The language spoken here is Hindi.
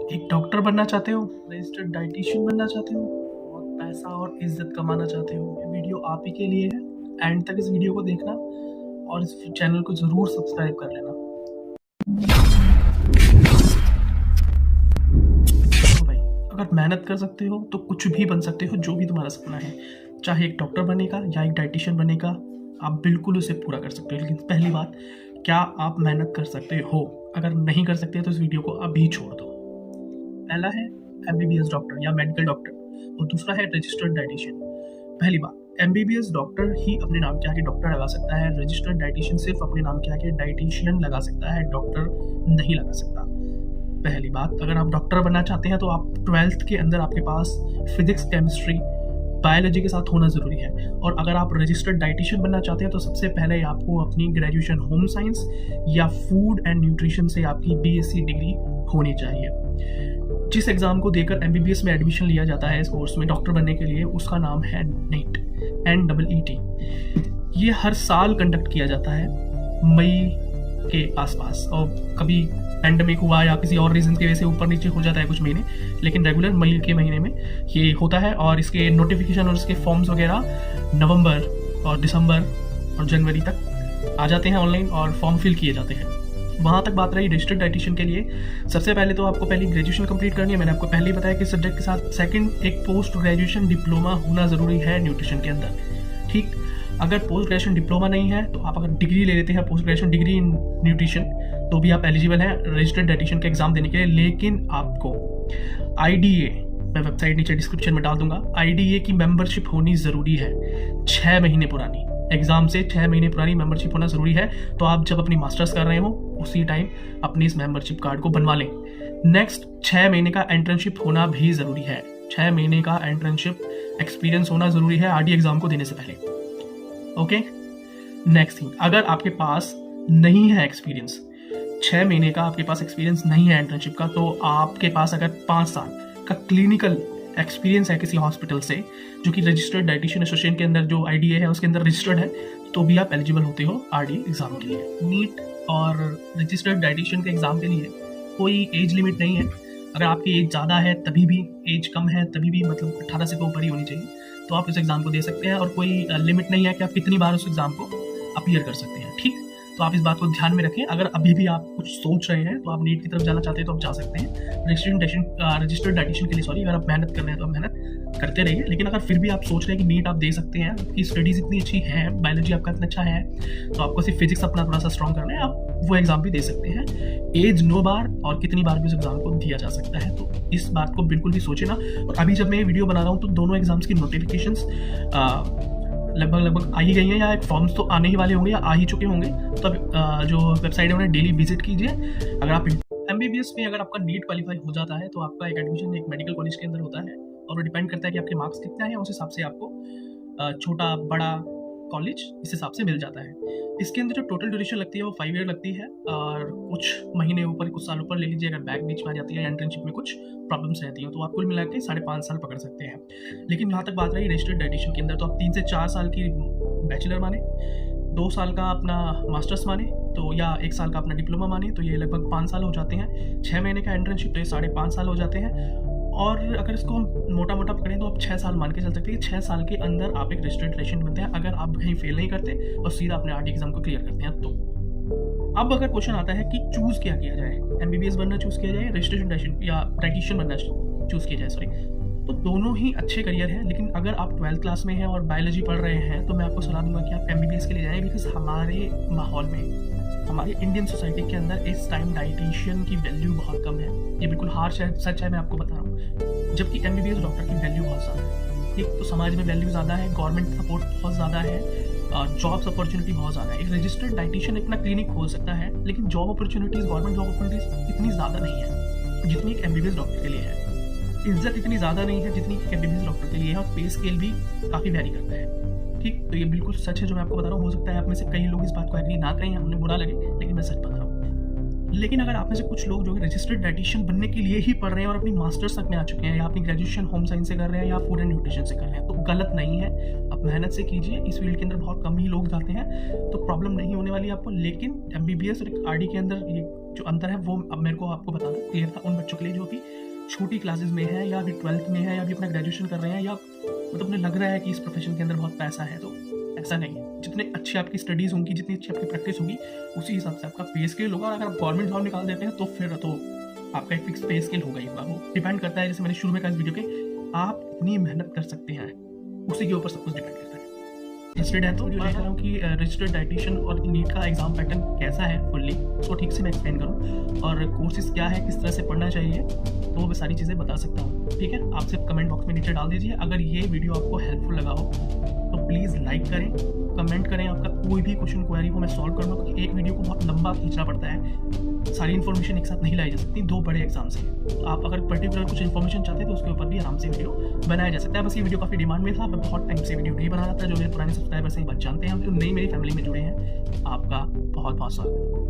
एक डॉक्टर बनना चाहते हो, रजिस्टर्ड डाइटिशियन बनना चाहते हो और पैसा और इज्जत कमाना चाहते हो, ये वीडियो आप ही के लिए है। एंड तक इस वीडियो को देखना और इस चैनल को ज़रूर सब्सक्राइब कर लेना। तो भाई, अगर मेहनत कर सकते हो तो कुछ भी बन सकते हो, जो भी तुम्हारा सपना है, चाहे एक डॉक्टर बनेगा या एक डाइटिशियन बनेगा, आप बिल्कुल उसे पूरा कर सकते हो। लेकिन पहली बात, क्या आप मेहनत कर सकते हो? अगर नहीं कर सकते तो इस वीडियो को अभी छोड़ दो। पहला है MBBS डॉक्टर या मेडिकल डॉक्टर और दूसरा है रजिस्टर्ड डाइटिशियन। पहली बात, MBBS डॉक्टर ही अपने नाम के आगे डॉक्टर लगा सकता है, रजिस्टर्ड डाइटिशियन सिर्फ अपने नाम के आगे डाइटिशियन लगा सकता है, डॉक्टर नहीं लगा सकता। पहली बात, अगर आप डॉक्टर बनना चाहते हैं तो आप 12th के अंदर आपके पास फिजिक्स, केमिस्ट्री, बायोलॉजी के साथ होना ज़रूरी है। और अगर आप रजिस्टर्ड डाइटिशियन बनना चाहते हैं तो सबसे पहले आपको अपनी ग्रेजुएशन होम साइंस या फूड एंड न्यूट्रिशन से आपकी BSc डिग्री होनी चाहिए। जिस एग्ज़ाम को देकर MBBS में एडमिशन लिया जाता है इस कोर्स में डॉक्टर बनने के लिए, उसका नाम है NEET, NEET। ये हर साल कंडक्ट किया जाता है मई के आसपास, और कभी पैंडमिक हुआ या किसी और रीज़न की वजह से ऊपर नीचे हो जाता है कुछ महीने, लेकिन रेगुलर मई के महीने में ये होता है। और इसके नोटिफिकेशन और इसके फॉर्म्स वगैरह नवंबर और दिसंबर और जनवरी तक आ जाते हैं ऑनलाइन और फॉर्म फिल किए जाते हैं। वहाँ तक बात रही रजिस्टर्ड डाइटिशियन के लिए। सबसे पहले तो आपको पहली ग्रेजुएशन कंप्लीट करनी है। मैंने आपको पहले ही बताया कि सब्जेक्ट के साथ सेकंड एक पोस्ट ग्रेजुएशन डिप्लोमा होना ज़रूरी है न्यूट्रिशन के अंदर। ठीक, अगर पोस्ट ग्रेजुएशन डिप्लोमा नहीं है तो आप अगर डिग्री ले लेते हैं, post graduation degree in nutrition, तो भी आप एलिजिबल हैं रजिस्टर्ड डाइटिशियन के एग्जाम देने के लिए। लेकिन आपको IDA, मैं वेबसाइट नीचे डिस्क्रिप्शन में डाल दूंगा, IDA की मेंबरशिप होनी ज़रूरी है। 6 महीने पुरानी, एग्जाम से 6 महीने पुरानी मेंबरशिप होना ज़रूरी है। तो आप जब अपनी मास्टर्स कर रहे हो उसी टाइम अपनी इस मेंबरशिप कार्ड को बनवा लें। नेक्स्ट, 6 महीने का इंटर्नशिप होना भी ज़रूरी है। 6 महीने का इंटर्नशिप एक्सपीरियंस होना ज़रूरी है RD एग्ज़ाम को देने से पहले। ओके, नेक्स्ट थिंग, अगर आपके पास नहीं है एक्सपीरियंस, 6 महीने का आपके पास एक्सपीरियंस नहीं है इंटर्नशिप का, तो आपके पास अगर 5 साल का क्लिनिकल एक्सपीरियंस है किसी हॉस्पिटल से, जो कि रजिस्टर्ड डाइटिशियन एसोसिएशन के अंदर जो IDA है उसके अंदर रजिस्टर्ड है, तो भी आप एलिजिबल होते हो RD एग्ज़ाम के लिए। नीट और रजिस्टर्ड डाइटिशियन के एग्ज़ाम के लिए कोई एज लिमिट नहीं है। अगर आपकी एज ज़्यादा है तभी भी, एज कम है तभी भी, मतलब 18 से तो ऊपर ही होनी चाहिए, तो आप उस एग्ज़ाम को दे सकते हैं। और कोई लिमिट नहीं है कि आप कितनी बार उस एग्ज़ाम को अपीयर कर सकते हैं। ठीक, तो आप इस बात को ध्यान में रखें। अगर अभी भी आप कुछ सोच रहे हैं तो आप नीट की तरफ जाना चाहते हैं तो आप जा सकते हैं। रजिस्टर्ड डाइटिशियन के लिए अगर आप मेहनत कर रहे हैं तो आप मेहनत करते रहिए। लेकिन अगर फिर भी आप सोच रहे हैं कि नीट आप दे सकते हैं, आपकी स्टडीज़ इतनी अच्छी है, बायोलॉजी आपका इतना अच्छा है, तो आपको सिर्फ फिजिक्स अपना थोड़ा सा स्ट्रॉन्ग करना है, आप वो एग्ज़ाम भी दे सकते हैं। एज 9 बार और कितनी बार भी उस एग्ज़ाम को दिया जा सकता है, तो इस बात को बिल्कुल भी सोचे ना। और अभी जब मैं ये वीडियो बना रहा हूँ तो दोनों एग्ज़ाम्स की नोटिफिकेशंस लगभग आ ही गई हैं, या एक फॉर्म्स तो आने ही वाले होंगे या आ ही चुके होंगे। तो जो वेबसाइट है उन्हें डेली विजिट कीजिए। अगर आप MBBS में अगर आपका नीट क्वालिफाई हो जाता है तो आपका एक एडमिशन एक मेडिकल कॉलेज के अंदर होता है, और वो डिपेंड करता है कि आपके मार्क्स कितने हैं, उस हिसाब से आपको छोटा बड़ा कॉलेज इस हिसाब से मिल जाता है। इसके अंदर जो टोटल ड्यूरेशन लगती है वो 5 ईयर लगती है, और कुछ महीने ऊपर कुछ साल ऊपर ले लीजिए अगर बैक बीच में आ जाती है या इंटर्नशिप में कुछ प्रॉब्लम्स रहती हैं, तो आप कुल मिला के 5.5 साल पकड़ सकते हैं। लेकिन यहाँ तक बात रही रजिस्टर्ड डाइटिशियन के अंदर, तो आप 3 से 4 साल की बैचलर माने, 2 साल का अपना मास्टर्स माने, तो या 1 साल का अपना डिप्लोमा माने, तो ये लगभग 5 साल हो जाते हैं। 6 महीने का इंटर्नशिप तो ये 5.5 साल हो जाते हैं। और अगर इसको हम मोटा मोटा पकड़ें तो आप 6 साल मान के चल सकते हैं। 6 साल के अंदर आप एक रजिस्टर्ड डाइटिशियन बनते हैं, अगर आप कहीं फेल नहीं करते और सीधा अपने RD एग्जाम को क्लियर करते हैं। तो अब अगर क्वेश्चन आता है कि चूज़ क्या किया जाए, MBBS बनना चूज़ किया जाए, रजिस्ट्रेशन डाइटिशियन या डाइटिशियन बनना चूज़ किया जाए, तो दोनों ही अच्छे करियर हैं। लेकिन अगर आप 12th क्लास में हैं और बायोलॉजी पढ़ रहे हैं तो मैं आपको सलाह दूंगा कि आप MBBS के लिए जाएं, बिकॉज हमारे माहौल में, हमारे इंडियन सोसाइटी के अंदर इस टाइम डाइटिशियन की वैल्यू बहुत कम है। ये बिल्कुल हार्श है, सच है, मैं आपको बता रहा हूँ। जबकि MBBS डॉक्टर की वैल्यू बहुत ज़्यादा है। एक तो समाज में वैल्यू ज़्यादा है, गवर्नमेंट सपोर्ट बहुत ज़्यादा है, जॉब्स अपॉर्चुनिटी बहुत ज़्यादा है। एक रजिस्टर्ड डाइटिशियन अपना क्लिनिक खोल सकता है, लेकिन job opportunities, government job opportunities इतनी ज़्यादा नहीं है जितनी एक MBBS डॉक्टर के लिए है। इज्जत इतनी ज़्यादा नहीं है जितनी एक MBBS डॉक्टर के लिए है, और पे स्केल भी काफ़ी वैरी करता है। ठीक, तो ये बिल्कुल सच है जो मैं आपको बता रहा हूँ। हो सकता है आप में से कई लोग इस बात को एग्री ना करें, हमने बुरा लगे, लेकिन मैं सच बता रहा हूँ। लेकिन अगर आप में से कुछ लोग जो है रजिस्टर्ड डाइटिशियन बनने के लिए ही पढ़ रहे हैं और अपनी मास्टर्स तक में आ चुके हैं, या अपनी ग्रेजुएशन होम साइंस से कर रहे हैं या फूड एंड न्यूट्रिशन से कर रहे हैं, तो गलत नहीं है। आप मेहनत से कीजिए, इस फील्ड के अंदर बहुत कम ही लोग जाते हैं, तो प्रॉब्लम नहीं होने वाली आपको। लेकिन MBBS और RD के अंदर ये जो अंतर है वो अब मेरे को आपको बताना क्लियर था उन बच्चों के लिए जो अभी छोटी क्लासेस में है या अभी 12th में है या अभी अपना ग्रेजुएशन कर रहे हैं या मतलब उन्हें लग रहा है कि इस प्रोफेशन के अंदर बहुत पैसा है। तो ऐसा नहीं है, जितने अच्छी आपकी स्टडीज़ होंगी, जितनी अच्छी आपकी प्रैक्टिस होगी, उसी हिसाब से आपका पे स्केल होगा। और अगर आप गवर्नमेंट जॉब निकाल देते हैं तो फिर तो आपका एक फिक्स पे स्केल होगा ही होगा। वो डिपेंड करता है, जैसे मैंने शुरू में कहा इस वीडियो के, आप इतनी मेहनत कर सकते हैं, उसी के ऊपर सब कुछ डिपेंड करता है। रजिस्टर्ड है तो वीडियो लेकर आऊँ कि रजिस्टर्ड डाइटिशियन और नीट का एग्जाम पैटर्न कैसा है फुल्ली, उसको ठीक से मैं एक्सप्लेन करूँ, और कोर्सेज क्या है, किस तरह से पढ़ना चाहिए, तो मैं सारी चीज़ें बता सकता हूँ। ठीक है, आप सिर्फ कमेंट बॉक्स में नीचे डाल दीजिए। अगर ये वीडियो आपको हेल्पफुल लगा हो तो प्लीज़ लाइक करें, कमेंट करें, आपका कोई भी क्वेश्चन क्वेरी हो मैं सॉल्व करूँगा, क्योंकि एक वीडियो को बहुत लंबा खींचना पड़ता है, सारी इन्फॉर्मेशन एक साथ नहीं लाई जा सकती, 2 बड़े एग्जाम्स हैं। तो आप अगर पर्टिकुलर कुछ इन्फॉर्मेशन चाहते हैं तो उसके ऊपर भी आराम से वीडियो बनाया जा सकता है। बस ये वीडियो काफ़ी डिमांड में था, मैं बहुत टाइम से वीडियो नहीं बना रहा था। जो मेरे पुराने सब्सक्राइबर्स हैं बात जानते हैं, जो नई मेरी फैमिली में जुड़े हैं, आपका बहुत बहुत स्वागत है।